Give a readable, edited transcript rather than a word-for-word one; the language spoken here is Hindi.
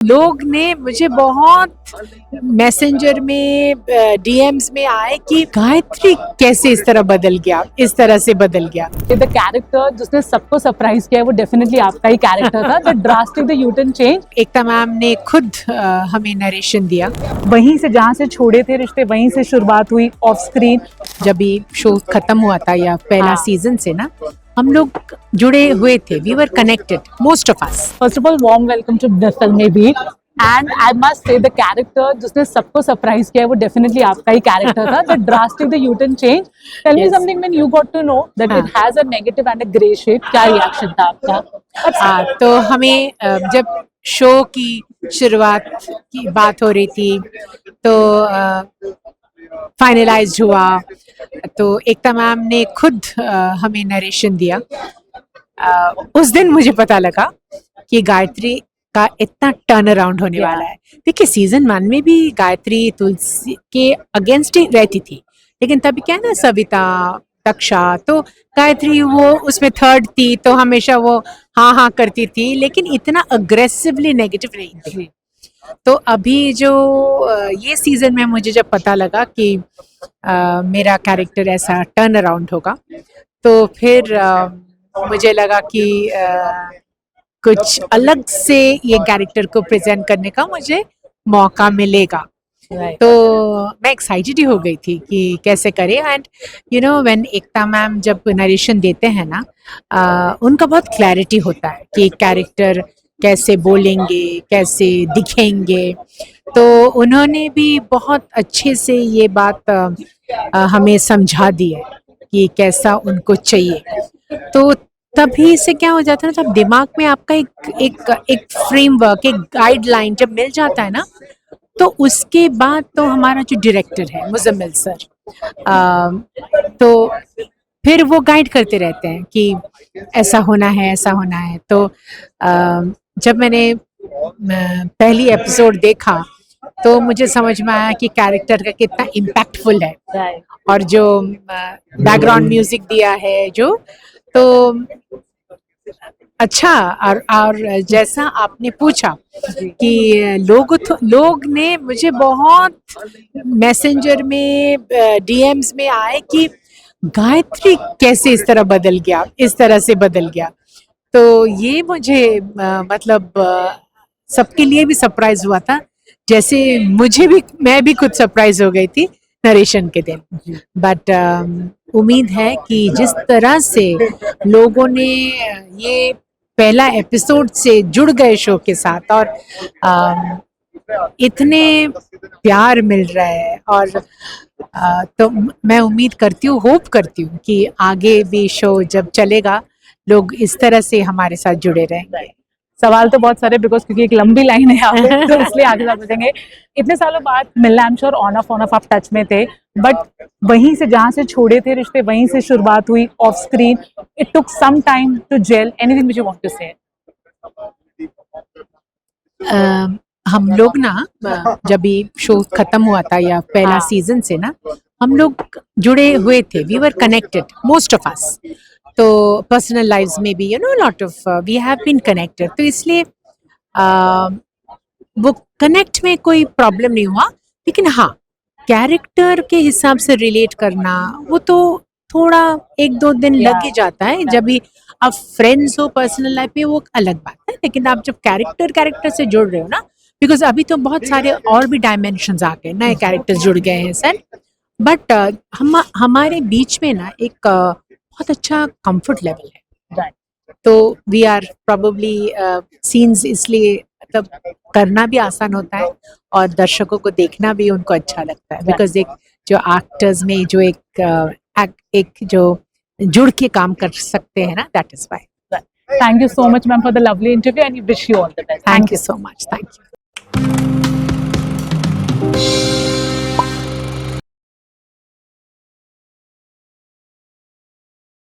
लोग ने मुझे बहुत मैसेंजर में डीएम्स में आए कि गायत्री कैसे इस तरह बदल गया, इस तरह से बदल गया। द कैरेक्टर जिसने सबको सरप्राइज किया है वो डेफिनेटली आपका ही कैरेक्टर था। The drastic the U turn change. Ekta ma'am ने खुद हमें नरेशन दिया। वहीं से जहाँ से छोड़े थे रिश्ते वहीं से शुरुआत हुई ऑफ स्क्रीन। जब भी शो खत्म हुआ था या पहला सीजन से ना हम लोग जुड़े हुए थे, we were connected most of us. First of all warm welcome to Filmi beat and I must say the character जिसने सबको सरप्राइज किया है वो डेफिनेटली आपका ही कैरेक्टर था। The drastic the U turn change. Tell me something when you got to know that it has a negative and a grey shade, क्या रिएक्शन था आपका? तो हमें जब शो की शुरुआत की बात हो रही थी तो फाइनलाइज हुआ तो एकता मैम ने खुद हमें नरेशन दिया। उस दिन मुझे पता लगा कि गायत्री का इतना टर्न अराउंड होने वाला है। देखिए सीजन 1 में भी गायत्री तुलसी के अगेंस्ट ही रहती थी, लेकिन तभी क्या है ना, सविता तक्षा, तो गायत्री वो उसमें थर्ड थी तो हमेशा वो हाँ करती थी, लेकिन इतना अग्रेसिवली नेगेटिव नहीं थी। तो अभी जो ये सीजन में मुझे जब पता लगा कि मेरा कैरेक्टर ऐसा टर्न अराउंड होगा तो फिर मुझे लगा कि कुछ अलग से ये कैरेक्टर को प्रेजेंट करने का मुझे मौका मिलेगा। तो मैं एक्साइटेड ही हो गई थी कि कैसे करें। And you know when Ekta ma'am जब नरेशन देते हैं ना, उनका बहुत क्लैरिटी होता है कि कैरेक्टर कैसे बोलेंगे, कैसे दिखेंगे। तो उन्होंने भी बहुत अच्छे से ये बात हमें समझा दी है कि कैसा उनको चाहिए। तो तभी से क्या हो जाता है ना, तब दिमाग में आपका एक फ्रेमवर्क, एक गाइडलाइन जब मिल जाता है ना, तो उसके बाद तो हमारा जो डायरेक्टर है मुजम्मिल सर, तो फिर वो गाइड करते रहते हैं कि ऐसा होना है, ऐसा होना है। तो जब मैंने पहली एपिसोड देखा तो मुझे समझ में आया कि कैरेक्टर का कितना इम्पैक्टफुल है और जो बैकग्राउंड म्यूजिक दिया है जो, तो अच्छा। और जैसा आपने पूछा कि लोग ने मुझे बहुत मैसेंजर में डीएम्स में आए कि गायत्री कैसे इस तरह बदल गया, इस तरह से बदल गया। तो ये मुझे मतलब सबके लिए भी सरप्राइज हुआ था, जैसे मुझे भी, मैं भी खुद सरप्राइज हो गई थी नरेशन के दिन। बट उम्मीद है कि जिस तरह से लोगों ने ये पहला एपिसोड से जुड़ गए शो के साथ और इतने प्यार मिल रहा है, और तो मैं उम्मीद करती हूँ, होप करती हूँ कि आगे भी शो जब चलेगा लोग इस तरह से हमारे साथ जुड़े रहेंगे। सवाल तो बहुत सारे बिकॉज क्योंकि एक लंबी लाइन है यहाँ पे, तो इसलिए आगे बात बढ़ेंगे। इतने सालों बाद मिलना, I am sure on off आप टच में थे, बट वहीं से जहाँ से छोड़े थे रिश्ते वहीं से शुरुआत हुई off screen. It took some time to gel. Anything which you want to say? हम लोग ना जब भी शो खत्म हुआ था या पहला सीजन से ना हम लोग जुड़े हुए थे, we were connected most of us. तो पर्सनल लाइव्स में भी lot of we have been connected, तो इसलिए वो कनेक्ट में कोई प्रॉब्लम नहीं हुआ। लेकिन हाँ, कैरेक्टर के हिसाब से रिलेट करना वो तो थोड़ा 1-2 दिन लग ही जाता है। जब भी आप फ्रेंड्स हो पर्सनल लाइफ में वो अलग बात है, लेकिन आप जब कैरेक्टर से जुड़ रहे हो ना, बिकॉज अभी तो बहुत सारे और भी डायमेंशंस आ गए, नए कैरेक्टर्स जुड़ गए हैं सर। बट हमारे बीच में ना एक बहुत अच्छा कंफर्ट लेवल है। तो वी आर प्रोबेबली सीन्स इसलिए मतलब करना भी आसान होता है और दर्शकों को देखना भी उनको अच्छा लगता है, बिकॉज एक जो एक्टर्स में जो एक जो जुड़ के काम कर सकते हैं ना, that is why. Thank you so much ma'am for the lovely interview and wish you all the best. Thank you so much. Thank you.